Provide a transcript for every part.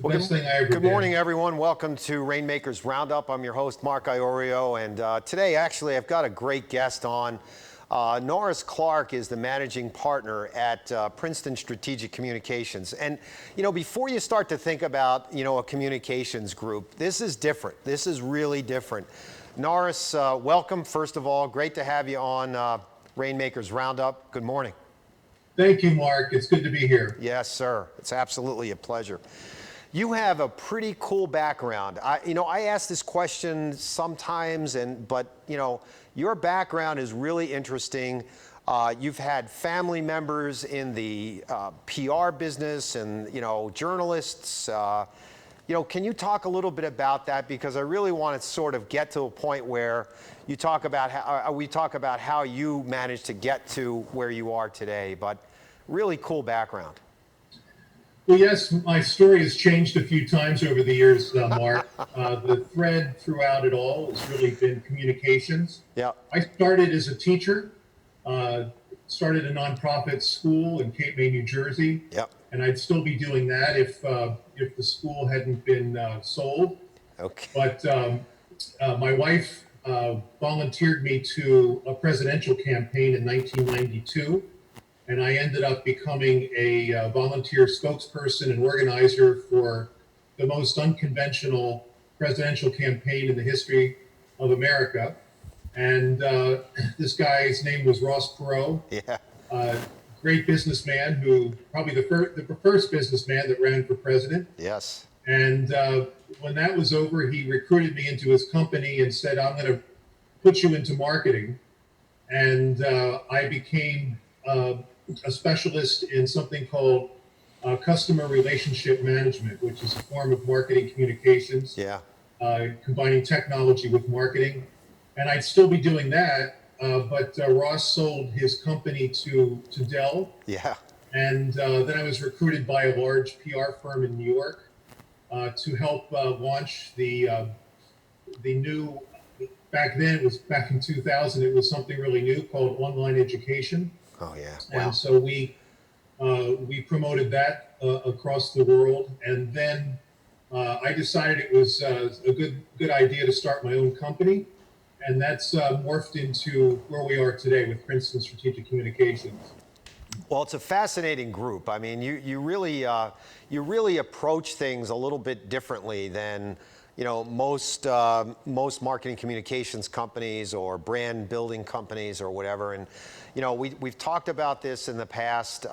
Well, Best thing I ever good did. morning, everyone. Welcome to Rainmakers Roundup. I'm your host, Mark Iorio, and today, actually, I've got a great guest on. Norris Clark is the managing partner at Princeton Strategic Communications. And, you know, before you start to think about, a communications group, this is different. This is really different. Norris, welcome, first of all. Great to have you on Rainmakers Roundup. Good morning. Thank you, Mark. It's good to be here. Yes, sir. It's absolutely a pleasure. You have a pretty cool background. I ask this question sometimes, but your background is really interesting. You've had family members in the PR business and journalists. Can you talk a little bit about that? Because I really want to sort of get to a point where we talk about how you managed to get to where you are today. But really cool background. Well, yes, my story has changed a few times over the years, Mark. The thread throughout it all has really been communications. Yeah. I started as a teacher, started a nonprofit school in Cape May, New Jersey. Yep. And I'd still be doing that if the school hadn't been sold. Okay. But my wife volunteered me to a presidential campaign in 1992. And I ended up becoming a volunteer spokesperson and organizer for the most unconventional presidential campaign in the history of America. And this guy's name was Ross Perot. Yeah. Great businessman who probably the first businessman that ran for president. Yes. And when that was over, he recruited me into his company and said, "I'm going to put you into marketing." And I became a specialist in something called customer relationship management, which is a form of marketing communications. Yeah. Combining technology with marketing. And I'd still be doing that, but Ross sold his company to Dell. Yeah. And then I was recruited by a large PR firm in New York to help launch the new, back then, it was back in 2000, it was something really new called online education. Oh, yeah. Wow. And so we promoted that across the world. And then I decided it was a good idea to start my own company. And that's morphed into where we are today with Princeton Strategic Communications. Well, it's a fascinating group. I mean, you really approach things a little bit differently than most marketing communications companies or brand building companies or whatever. And we've talked about this in the past.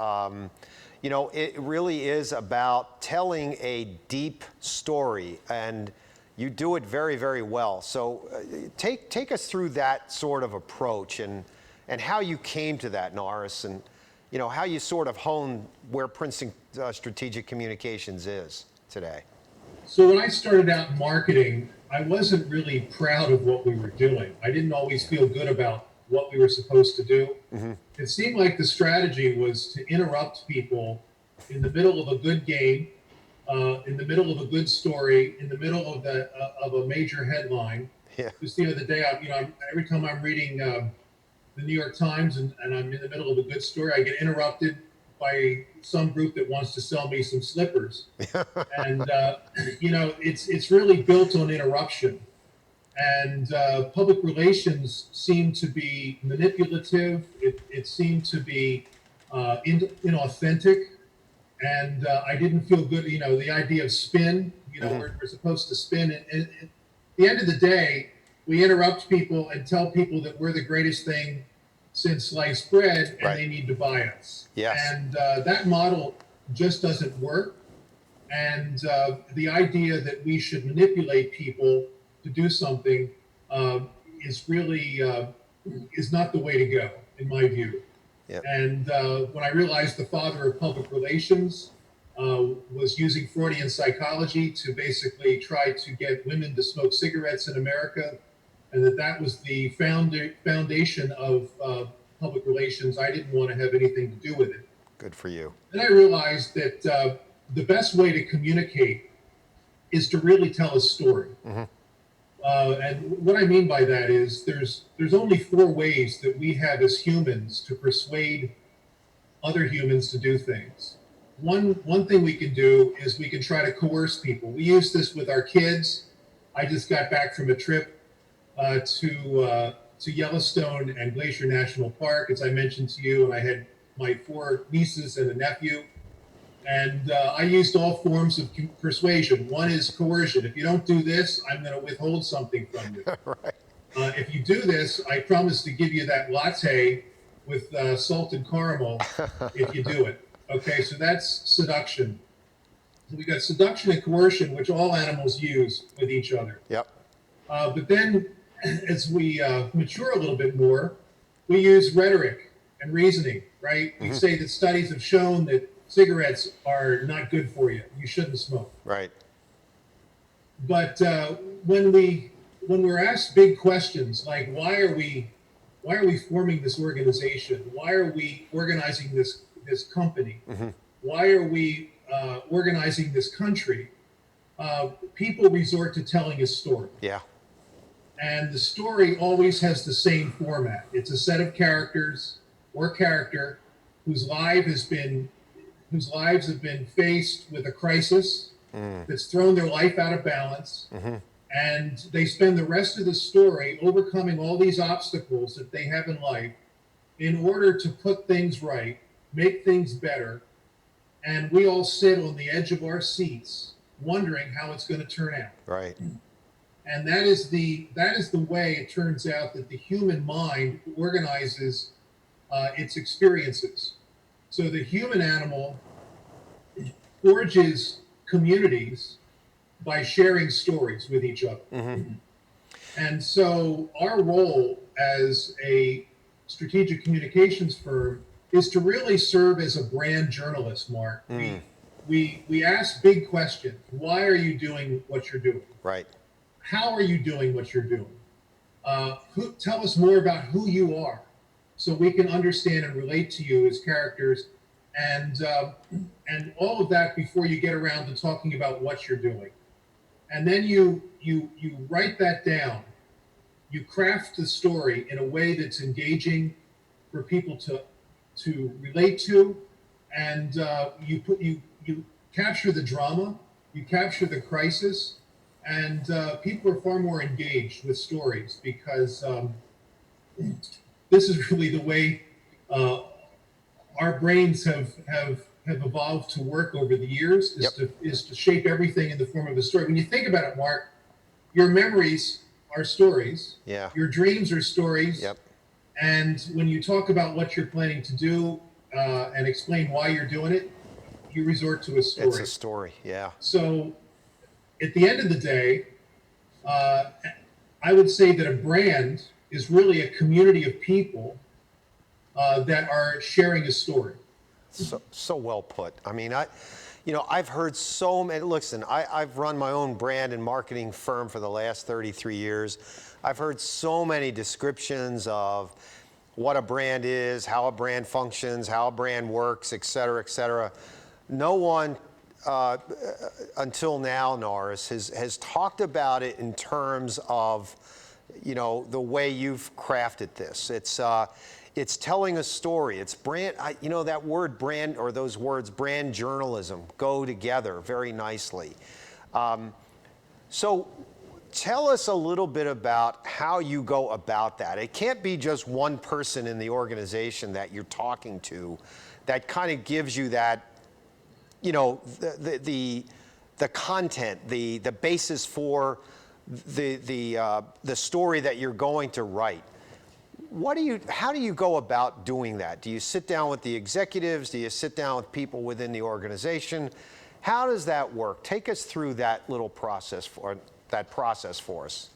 It really is about telling a deep story, and you do it very, very well. So take us through that sort of approach and how you came to that, Norris, and how you sort of honed where Princeton Strategic Communications is today. So when I started out in marketing, I wasn't really proud of what we were doing. I didn't always feel good about what we were supposed to do. Mm-hmm. It seemed like the strategy was to interrupt people in the middle of a good game, in the middle of a good story, in the middle of a major headline. Yeah. Just the other day, every time I'm reading the New York Times and I'm in the middle of a good story, I get interrupted by some group that wants to sell me some slippers. And, it's really built on interruption. And public relations seemed to be manipulative. It seemed to be inauthentic. And I didn't feel good. The idea of spin, mm-hmm. we're supposed to spin. And at the end of the day, we interrupt people and tell people that we're the greatest thing since sliced bread, and right. They need to buy us. Yes. And that model just doesn't work. And the idea that we should manipulate people to do something is really is not the way to go, in my view. Yep. And when I realized the father of public relations was using Freudian psychology to basically try to get women to smoke cigarettes in America, and that was the foundation of public relations, I didn't want to have anything to do with it. Good for you. And I realized that the best way to communicate is to really tell a story. Mm-hmm. And what I mean by that is there's only 4 ways that we have as humans to persuade other humans to do things. one thing we can do is we can try to coerce people. We use this with our kids. I just got back from a trip to Yellowstone and Glacier National Park, as I mentioned to you, and I had my 4 nieces and a nephew. And I used all forms of persuasion. One is coercion. If you don't do this, I'm going to withhold something from you. Right. If you do this, I promise to give you that latte with salted caramel if you do it. Okay, so that's seduction. So we got seduction and coercion, which all animals use with each other. Yep. But then, as we mature a little bit more, we use rhetoric and reasoning, right? We say that studies have shown that cigarettes are not good for you. You shouldn't smoke. Right. But when we're asked big questions like why are we forming this organization? Why are we organizing this company? Why are we organizing this country? People resort to telling a story. Yeah. And the story always has the same format. It's a set of characters or character whose lives have been faced with a crisis that's thrown their life out of balance. And they spend the rest of the story overcoming all these obstacles that they have in life in order to put things right, make things better. And we all sit on the edge of our seats wondering how it's going to turn out. Right. And that is the way it turns out that the human mind organizes its experiences. So the human animal forges communities by sharing stories with each other. And so our role as a strategic communications firm is to really serve as a brand journalist, Mark. We ask big questions. Why are you doing what you're doing? Right. How are you doing what you're doing? Tell us more about who you are so we can understand and relate to you as characters, and all of that before you get around to talking about what you're doing. And then you write that down. You craft the story in a way that's engaging for people to relate to, and you capture the drama, you capture the crisis, and people are far more engaged with stories because this is really the way our brains have evolved to work over the years, is to shape everything in the form of a story. When you think about it, Mark, your memories are stories. Yeah. Your dreams are stories. Yep. And when you talk about what you're planning to do and explain why you're doing it, you resort to a story. It's a story. Yeah. So at the end of the day, I would say that a brand is really a community of people that are sharing a story. So well put. I mean, I've heard so many. Listen, I've run my own brand and marketing firm for the last 33 years. I've heard so many descriptions of what a brand is, how a brand functions, how a brand works, et cetera, et cetera. No one until now, Norris, has talked about it in terms of, the way you've crafted this. It's telling a story. It's brand, that word brand, or those words brand journalism, go together very nicely. So tell us a little bit about how you go about that. It can't be just one person in the organization that you're talking to that kind of gives you that, the content, the basis for the story that you're going to write. How do you go about doing that? Do you sit down with the executives? Do you sit down with people within the organization? How does that work? Take us through that little process for us.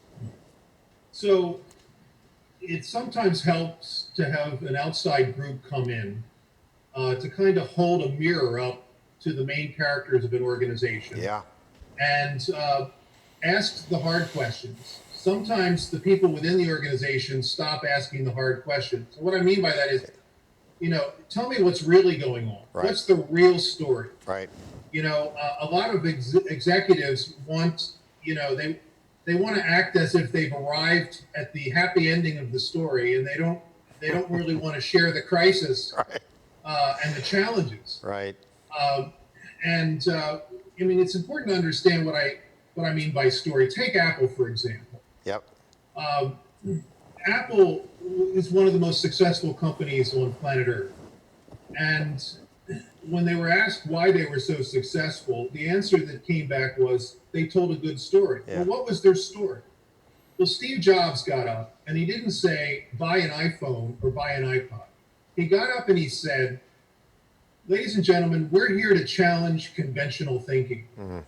So it sometimes helps to have an outside group come in to kind of hold a mirror up to the main characters of an organization. Yeah. And ask the hard questions. Sometimes the people within the organization stop asking the hard questions. So what I mean by that is, tell me what's really going on. Right. What's the real story? Right. A lot of executives want, they want to act as if they've arrived at the happy ending of the story, and they don't really want to share the crisis Right. And the challenges. Right. I mean, it's important to understand what I mean by story. Take Apple, for example. Yep. Apple is one of the most successful companies on planet Earth. And when they were asked why they were so successful, the answer that came back was they told a good story. Yeah. Well, what was their story? Well, Steve Jobs got up and he didn't say, buy an iPhone or buy an iPod. He got up and he said, ladies and gentlemen, we're here to challenge conventional thinking. Mm-hmm.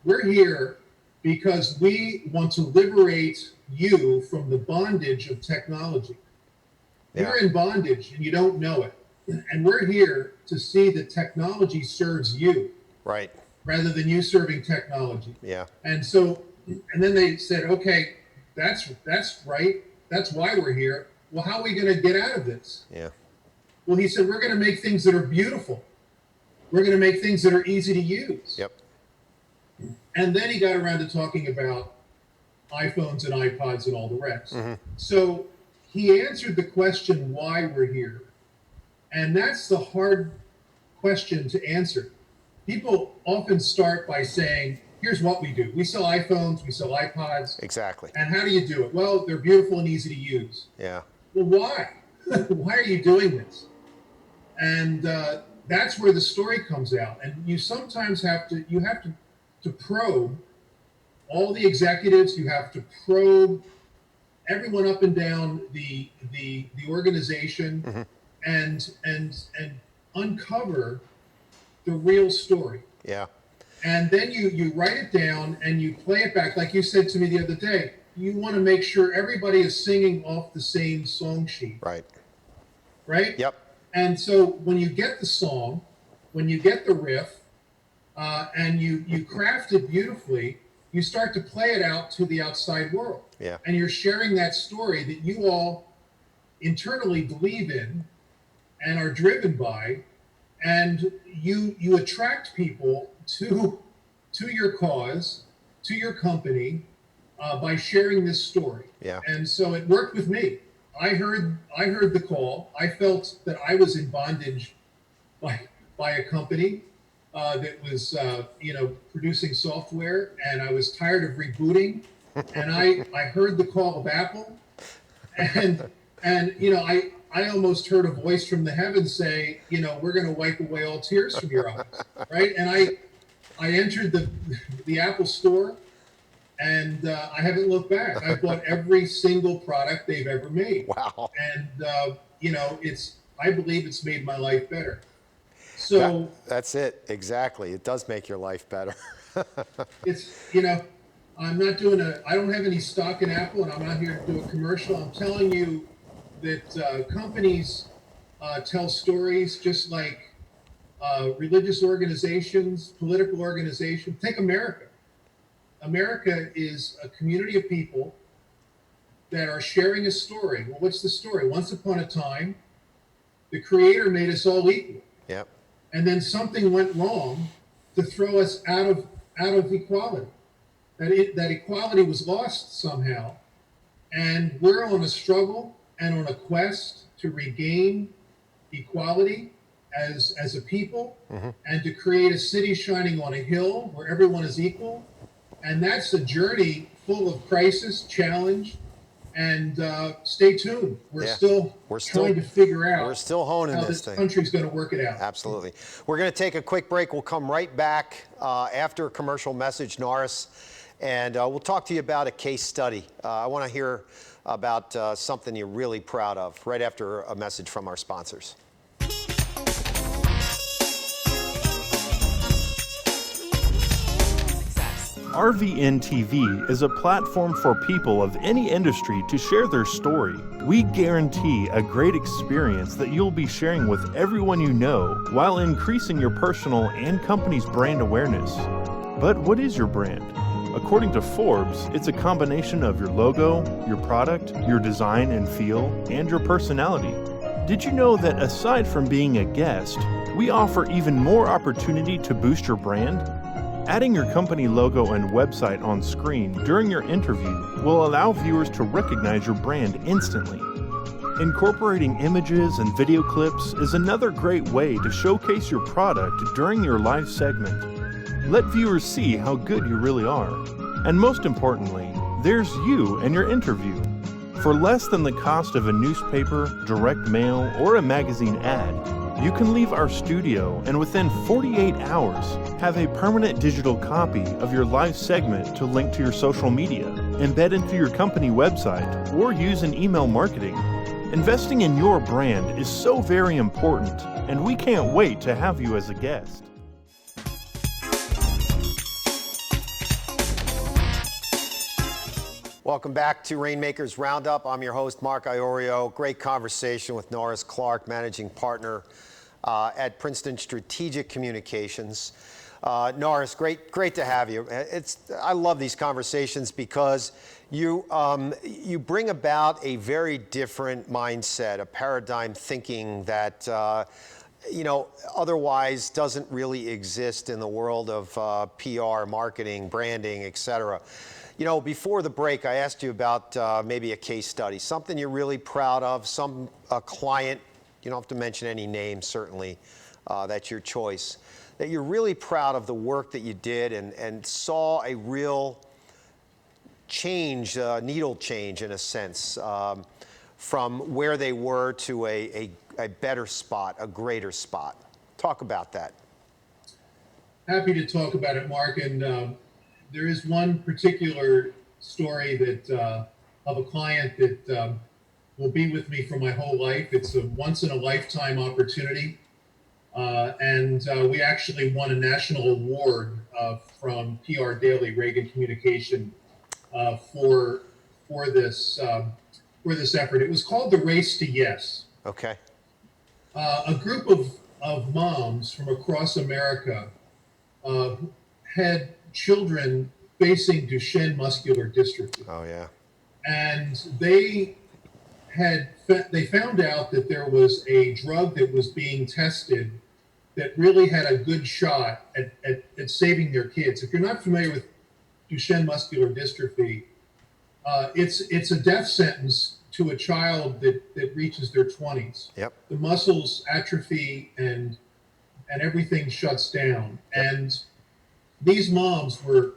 We're here because we want to liberate you from the bondage of technology. Yeah. You're in bondage and you don't know it. And we're here to see that technology serves you. Right. Rather than you serving technology. Yeah. And then they said, okay, that's right. That's why we're here. Well, how are we going to get out of this? Yeah. Well, he said, we're going to make things that are beautiful. We're going to make things that are easy to use. Yep. And then he got around to talking about iPhones and iPods and all the rest. Mm-hmm. So he answered the question why we're here. And that's the hard question to answer. People often start by saying, here's what we do. We sell iPhones, we sell iPods. Exactly. And how do you do it? Well, they're beautiful and easy to use. Yeah. Well, why? Why are you doing this? And that's where the story comes out. And you sometimes have to probe all the executives. You have to probe everyone up and down the organization. Mm-hmm. and uncover the real story. Yeah. And then you write it down and you play it back. Like you said to me the other day, you want to make sure everybody is singing off the same song sheet. Right. Right? Yep. And so when you get the song, when you get the riff, and you craft it beautifully, you start to play it out to the outside world. Yeah. And you're sharing that story that you all internally believe in and are driven by, and you attract people to your cause, to your company, by sharing this story. Yeah. And so it worked with me. I heard the call. I felt that I was in bondage by a company that was producing software, and I was tired of rebooting. And I heard the call of Apple, and I almost heard a voice from the heavens say, we're going to wipe away all tears from your eyes, right? And I entered the Apple store, and I haven't looked back. I bought every single product they've ever made. Wow. And I believe it's made my life better. So that's it. Exactly. It does make your life better. It's, I'm not I don't have any stock in Apple, and I'm not here to do a commercial. I'm telling you that companies tell stories just like religious organizations, political organizations. Take America. America is a community of people that are sharing a story. Well, what's the story? Once upon a time, the Creator made us all equal. Yep. And then something went wrong to throw us out of equality. That equality was lost somehow. And we're on a struggle and on a quest to regain equality as a people, mm-hmm. and to create a city shining on a hill where everyone is equal. And that's a journey full of crisis, challenge, and stay tuned. We're still trying to figure out. We're still honing how this this thing. country's going to work it out. Absolutely. We're going to take a quick break. We'll come right back after a commercial message, Norris, and we'll talk to you about a case study. I want to hear about something you're really proud of right after a message from our sponsors. RVN TV is a platform for people of any industry to share their story. We guarantee a great experience that you'll be sharing with everyone you know while increasing your personal and company's brand awareness. But what is your brand? According to Forbes, it's a combination of your logo, your product, your design and feel, and your personality. Did you know that aside from being a guest, we offer even more opportunity to boost your brand? Adding your company logo and website on screen during your interview will allow viewers to recognize your brand instantly. Incorporating images and video clips is another great way to showcase your product during your live segment. Let viewers see how good you really are. And most importantly, there's you and your interview. For less than the cost of a newspaper, direct mail, or a magazine ad, you can leave our studio and within 48 hours have a permanent digital copy of your live segment to link to your social media, embed into your company website, or use in email marketing. Investing in your brand is so very important, and we can't wait to have you as a guest. Welcome back to Rainmakers Roundup. I'm your host, Mark Iorio. Great conversation with Norris Clark, managing partner at Princeton Strategic Communications. Norris, great to have you. I love these conversations because you bring about a very different mindset, a paradigm thinking that otherwise doesn't really exist in the world of PR, marketing, branding, et cetera. Before the break, I asked you about maybe a case study, something you're really proud of, a client, you don't have to mention any names, certainly, that's your choice, that you're really proud of the work that you did and saw a real change, needle change in a sense, from where they were to a better spot, a greater spot. Talk about that. Happy to talk about it, Mark. And there is one particular story that of a client that will be with me for my whole life. It's a once-in-a-lifetime opportunity. And we actually won a national award from PR Daily, Reagan Communication, for this effort. It was called the Race to Yes. Okay. A group of moms from across America had children facing Duchenne muscular dystrophy. Oh yeah. And they found out that there was a drug that was being tested that really had a good shot at saving their kids. If you're not familiar with Duchenne muscular dystrophy, it's a death sentence to a child that reaches their 20s. Yep. The muscles atrophy and everything shuts down. Yep. And these moms were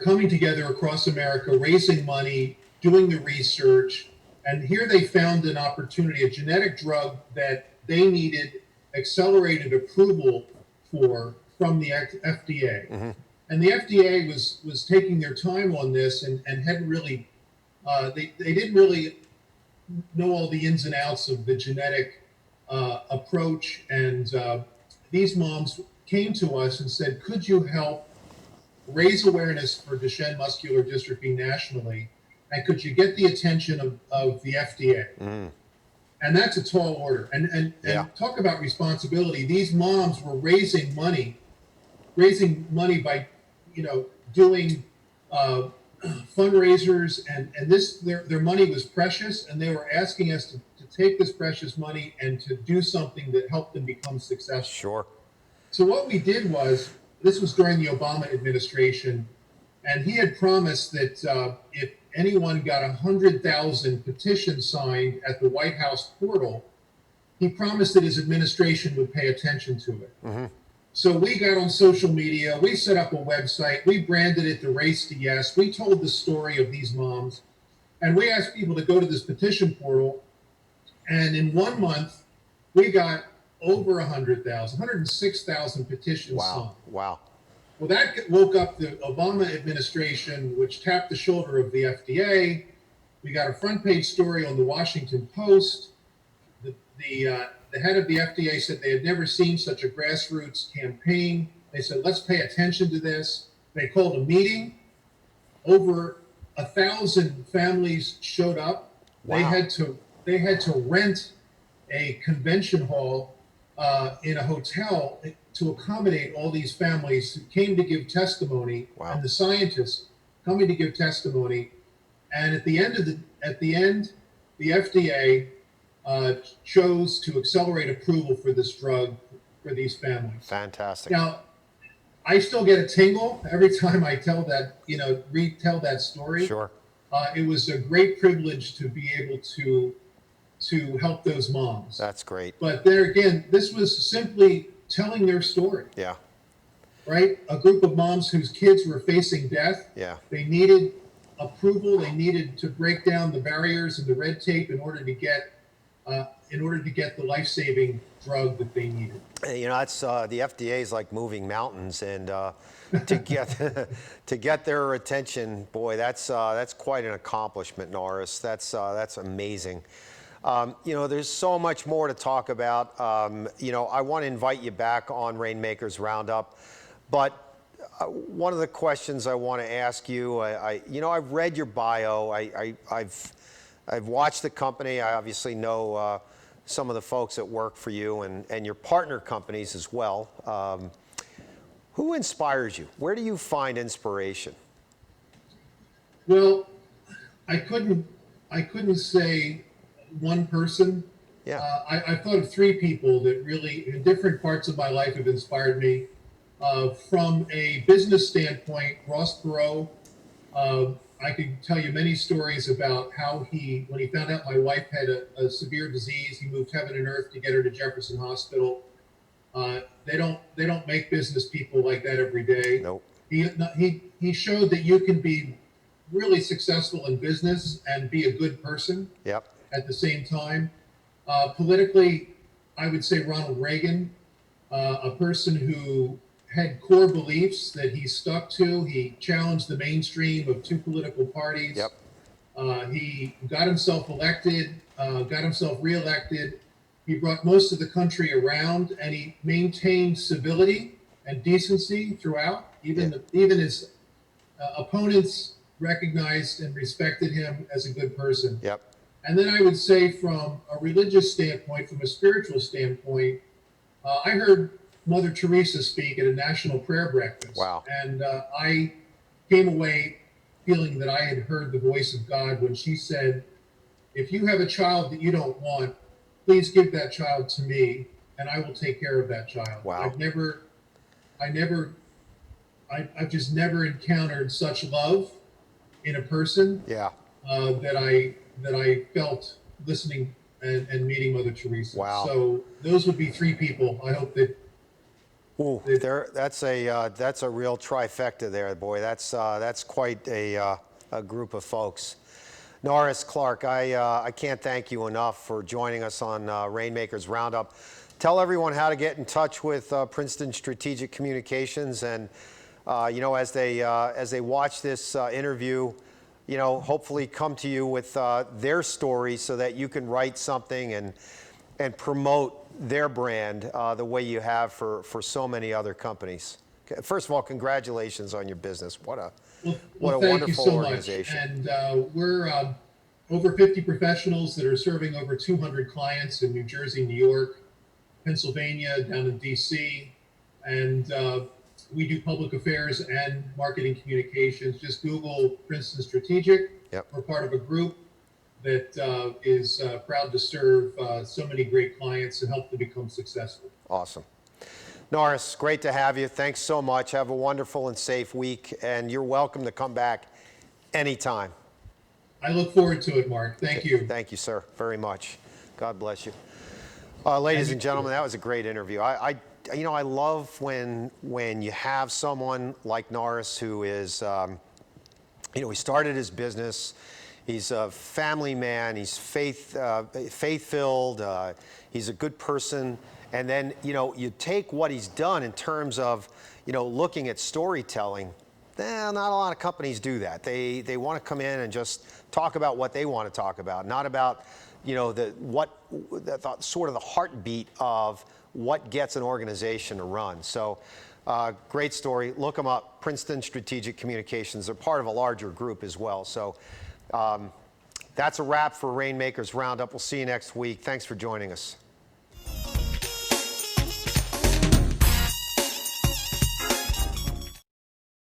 coming together across America, raising money, doing the research, and here they found an opportunity, a genetic drug that they needed accelerated approval from the FDA. Mm-hmm. And the FDA was taking their time on this and hadn't really, they didn't really know all the ins and outs of the genetic approach. And these moms came to us and said, could you help raise awareness for Duchenne muscular dystrophy nationally? And could you get the attention of the FDA? Mm. And that's a tall order. And yeah. Talk about responsibility. These moms were raising money by, doing fundraisers, and their money was precious, and they were asking us to take this precious money and to do something that helped them become successful. Sure. So what we did was, this was during the Obama administration, and he had promised that if anyone got 100,000 petitions signed at the White House portal, he promised that his administration would pay attention to it. Mm-hmm. So we got on social media, we set up a website, we branded it the Race to Yes, we told the story of these moms, and we asked people to go to this petition portal, and in 1 month, we got over 106,000 petitions signed. Wow. Well, that woke up the Obama administration, which tapped the shoulder of the FDA. We got a front page story on the Washington Post. The head of the FDA said they had never seen such a grassroots campaign. They said, let's pay attention to this. They called a meeting. Over 1,000 families showed up. Wow. They had to rent a convention hall in a hotel to accommodate all these families who came to give testimony. Wow. And the scientists coming to give testimony. And at the end, the FDA chose to accelerate approval for this drug for these families. Fantastic. Now, I still get a tingle every time I tell that, retell that story. Sure. It was a great privilege to be able to to help those moms. That's great. But there again, this was simply telling their story, Yeah. right? A group of moms whose kids were facing death. Yeah. They needed approval. They needed to break down the barriers and the red tape in order to get the life-saving drug that they needed. You know, that's the FDA is like moving mountains, and to get to get their attention, boy, that's quite an accomplishment, Norris. That's amazing. You know, there's so much more to talk about. You know, I want to invite you back on Rainmakers Roundup, but one of the questions I want to ask you, you know, I've read your bio. I've watched the company. I obviously know some of the folks that work for you and your partner companies as well. Who inspires you? Where do you find inspiration? Well, I couldn't say one person. Yeah. I thought of three people that really, in different parts of my life, have inspired me. From a business standpoint, Ross Perot. I could tell you many stories about how when he found out my wife had a severe disease, he moved heaven and earth to get her to Jefferson Hospital. They don't make business people like that every day. Nope. He showed that you can be really successful in business and be a good person. Yep. At the same time. Politically, I would say Ronald Reagan, a person who had core beliefs that he stuck to. He challenged the mainstream of two political parties. Yep. He got himself elected, got himself reelected. He brought most of the country around, and he maintained civility and decency throughout. Even his opponents recognized and respected him as a good person. Yep. And then I would say, from a religious standpoint, from a spiritual standpoint, I heard Mother Teresa speak at a national prayer breakfast. Wow. And I came away feeling that I had heard the voice of God when she said, if you have a child that you don't want, please give that child to me, and I will take care of that child. Wow. I've just never encountered such love in a person. Yeah. That I felt listening and meeting Mother Teresa. Wow. So those would be three people. I hope that. Ooh, that's a real trifecta there, boy. That's quite a group of folks. Norris, Clark, I can't thank you enough for joining us on Rainmakers Roundup. Tell everyone how to get in touch with Princeton Strategic Communications, and you know, as they watch this interview, you know, hopefully come to you with their story so that you can write something and promote their brand the way you have for so many other companies. First of all, congratulations on your business. What a wonderful organization. Much. And we're over 50 professionals that are serving over 200 clients in New Jersey, New York, Pennsylvania, down in DC, and we do public affairs and marketing communications. Just Google Princeton Strategic. Yep. We're part of a group that is proud to serve so many great clients and help them become successful. Awesome. Norris, great to have you. Thanks so much. Have a wonderful and safe week, and you're welcome to come back anytime. I look forward to it, Mark. Thank you. Thank you, sir, very much. God bless you. Ladies and gentlemen, that was a great interview. You know, I love when you have someone like Norris who is, you know, he started his business. He's a family man. He's faith-filled. He's a good person. And then, you know, you take what he's done in terms of, you know, looking at storytelling. Not a lot of companies do that. They want to come in and just talk about what they want to talk about, not about, you know, sort of the heartbeat of what gets an organization to run. So great story. Look them up, Princeton Strategic Communications. They're part of a larger group as well. So that's a wrap for Rainmakers Roundup. We'll see you next week. Thanks for joining us.